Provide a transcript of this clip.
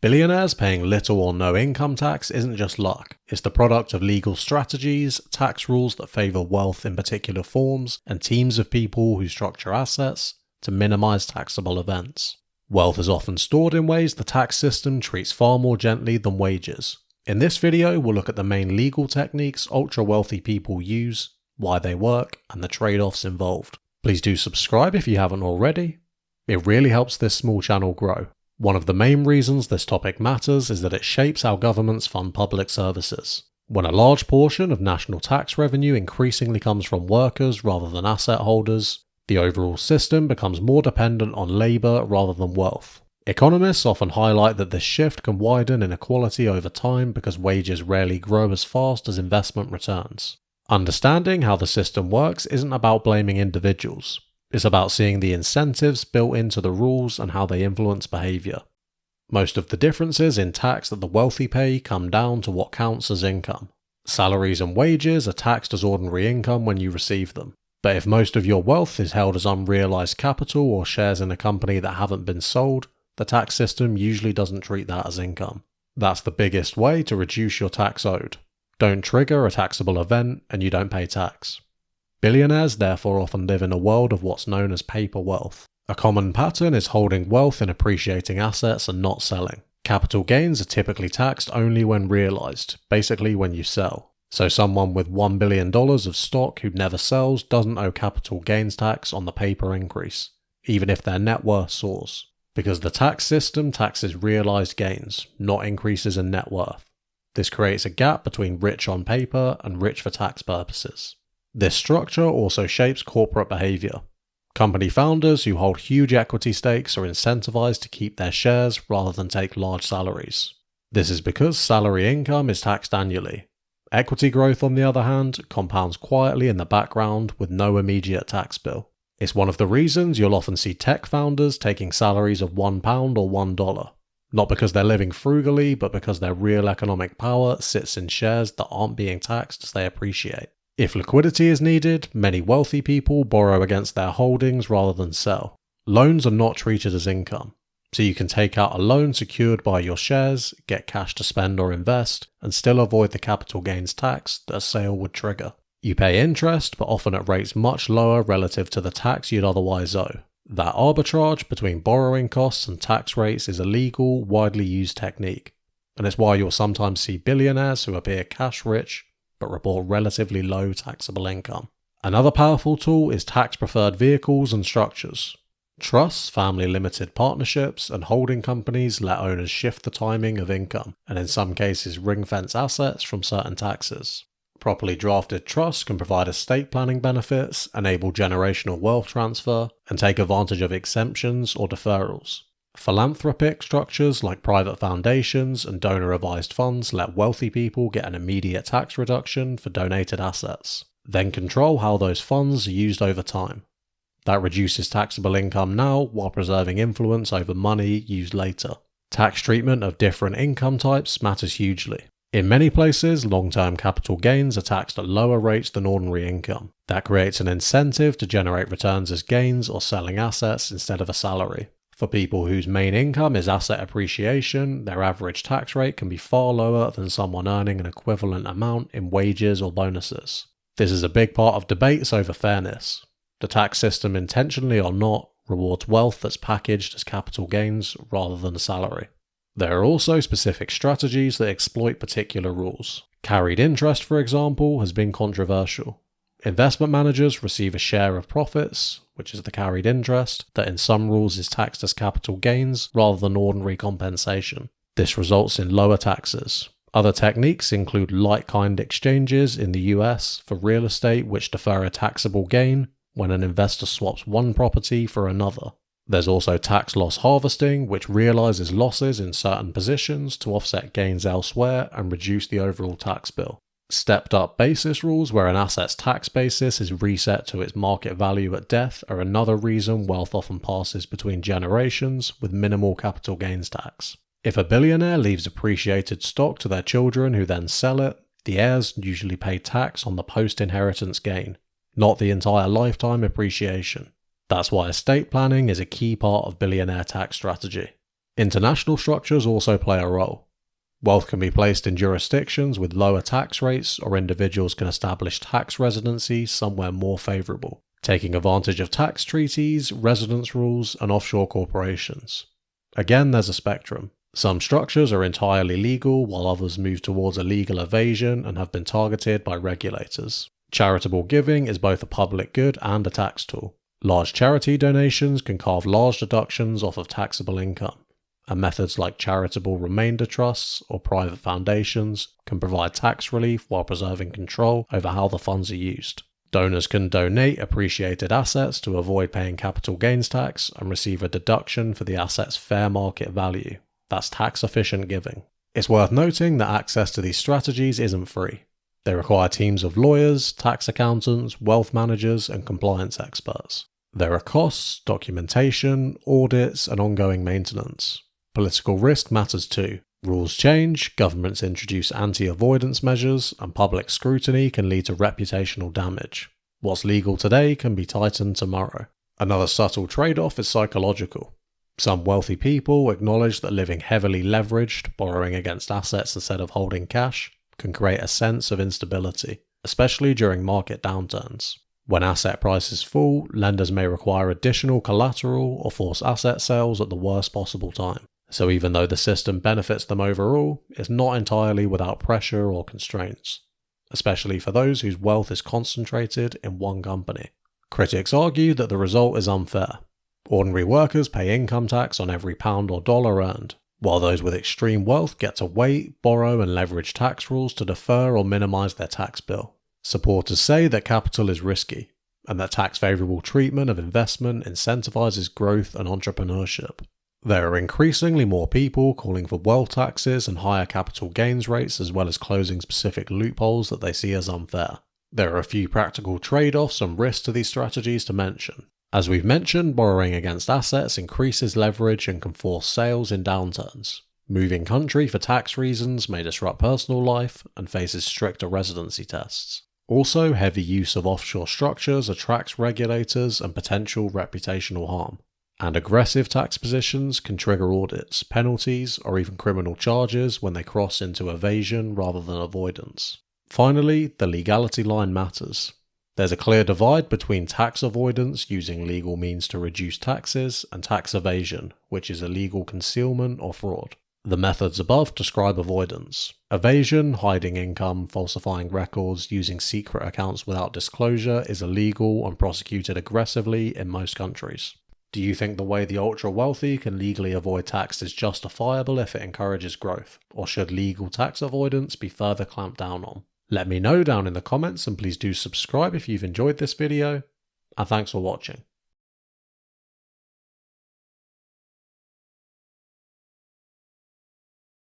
Billionaires paying little or no income tax isn't just luck, it's the product of legal strategies, tax rules that favour wealth in particular forms, and teams of people who structure assets to minimise taxable events. Wealth is often stored in ways the tax system treats far more gently than wages. In this video, we'll look at the main legal techniques ultra-wealthy people use, why they work, and the trade-offs involved. Please do subscribe if you haven't already. It really helps this small channel grow. One of the main reasons this topic matters is that it shapes how governments fund public services. When a large portion of national tax revenue increasingly comes from workers rather than asset holders, the overall system becomes more dependent on labour rather than wealth. Economists often highlight that this shift can widen inequality over time because wages rarely grow as fast as investment returns. Understanding how the system works isn't about blaming individuals. It's about seeing the incentives built into the rules and how they influence behaviour. Most of the differences in tax that the wealthy pay come down to what counts as income. Salaries and wages are taxed as ordinary income when you receive them. But if most of your wealth is held as unrealised capital or shares in a company that haven't been sold, the tax system usually doesn't treat that as income. That's the biggest way to reduce your tax owed. Don't trigger a taxable event and you don't pay tax. Billionaires therefore often live in a world of what's known as paper wealth. A common pattern is holding wealth in appreciating assets and not selling. Capital gains are typically taxed only when realised, basically when you sell. So someone with $1 billion of stock who never sells doesn't owe capital gains tax on the paper increase, even if their net worth soars. Because the tax system taxes realised gains, not increases in net worth. This creates a gap between rich on paper and rich for tax purposes. This structure also shapes corporate behaviour. Company founders who hold huge equity stakes are incentivized to keep their shares rather than take large salaries. This is because salary income is taxed annually. Equity growth, on the other hand, compounds quietly in the background with no immediate tax bill. It's one of the reasons you'll often see tech founders taking salaries of £1 or $1. Not because they're living frugally, but because their real economic power sits in shares that aren't being taxed as they appreciate. If liquidity is needed, many wealthy people borrow against their holdings rather than sell. Loans are not treated as income, so you can take out a loan secured by your shares, get cash to spend or invest, and still avoid the capital gains tax that a sale would trigger. You pay interest, but often at rates much lower relative to the tax you'd otherwise owe. That arbitrage between borrowing costs and tax rates is a legal, widely used technique, and it's why you'll sometimes see billionaires who appear cash rich but report relatively low taxable income. Another powerful tool is tax-preferred vehicles and structures. Trusts, family limited partnerships, and holding companies let owners shift the timing of income, and in some cases ring-fence assets from certain taxes. Properly drafted trusts can provide estate planning benefits, enable generational wealth transfer, and take advantage of exemptions or deferrals. Philanthropic structures like private foundations and donor-advised funds let wealthy people get an immediate tax reduction for donated assets, then control how those funds are used over time. That reduces taxable income now while preserving influence over money used later. Tax treatment of different income types matters hugely. In many places, long-term capital gains are taxed at lower rates than ordinary income. That creates an incentive to generate returns as gains or selling assets instead of a salary. For people whose main income is asset appreciation, their average tax rate can be far lower than someone earning an equivalent amount in wages or bonuses. This is a big part of debates over fairness. The tax system, intentionally or not, rewards wealth that's packaged as capital gains rather than a salary. There are also specific strategies that exploit particular rules. Carried interest, for example, has been controversial. Investment managers receive a share of profits, which is the carried interest, that in some rules is taxed as capital gains rather than ordinary compensation. This results in lower taxes. Other techniques include like-kind exchanges in the US for real estate which defer a taxable gain when an investor swaps one property for another. There's also tax loss harvesting, which realises losses in certain positions to offset gains elsewhere and reduce the overall tax bill. Stepped up basis rules where an asset's tax basis is reset to its market value at death are another reason wealth often passes between generations with minimal capital gains tax. If a billionaire leaves appreciated stock to their children who then sell it, the heirs usually pay tax on the post-inheritance gain, not the entire lifetime appreciation. That's why estate planning is a key part of billionaire tax strategy. International structures also play a role. Wealth can be placed in jurisdictions with lower tax rates, or individuals can establish tax residency somewhere more favourable, taking advantage of tax treaties, residence rules, and offshore corporations. Again, there's a spectrum. Some structures are entirely legal, while others move towards illegal evasion and have been targeted by regulators. Charitable giving is both a public good and a tax tool. Large charity donations can carve large deductions off of taxable income, and methods like charitable remainder trusts or private foundations can provide tax relief while preserving control over how the funds are used. Donors can donate appreciated assets to avoid paying capital gains tax and receive a deduction for the asset's fair market value. That's tax-efficient giving. It's worth noting that access to these strategies isn't free. They require teams of lawyers, tax accountants, wealth managers, and compliance experts. There are costs, documentation, audits, and ongoing maintenance. Political risk matters too. Rules change, governments introduce anti-avoidance measures, and public scrutiny can lead to reputational damage. What's legal today can be tightened tomorrow. Another subtle trade-off is psychological. Some wealthy people acknowledge that living heavily leveraged, borrowing against assets instead of holding cash, can create a sense of instability, especially during market downturns. When asset prices fall, lenders may require additional collateral or force asset sales at the worst possible time. So even though the system benefits them overall, it's not entirely without pressure or constraints, especially for those whose wealth is concentrated in one company. Critics argue that the result is unfair. Ordinary workers pay income tax on every pound or dollar earned, while those with extreme wealth get to wait, borrow, and leverage tax rules to defer or minimise their tax bill. Supporters say that capital is risky, and that tax-favourable treatment of investment incentivises growth and entrepreneurship. There are increasingly more people calling for wealth taxes and higher capital gains rates, as well as closing specific loopholes that they see as unfair. There are a few practical trade-offs and risks to these strategies to mention. As we've mentioned, borrowing against assets increases leverage and can force sales in downturns. Moving country for tax reasons may disrupt personal life and faces stricter residency tests. Also, heavy use of offshore structures attracts regulators and potential reputational harm. And aggressive tax positions can trigger audits, penalties, or even criminal charges when they cross into evasion rather than avoidance. Finally, the legality line matters. There's a clear divide between tax avoidance, using legal means to reduce taxes, and tax evasion, which is illegal concealment or fraud. The methods above describe avoidance. Evasion, hiding income, falsifying records, using secret accounts without disclosure, is illegal and prosecuted aggressively in most countries. Do you think the way the ultra-wealthy can legally avoid tax is justifiable if it encourages growth, or should legal tax avoidance be further clamped down on? Let me know down in the comments, and please do subscribe if you've enjoyed this video, and thanks for watching.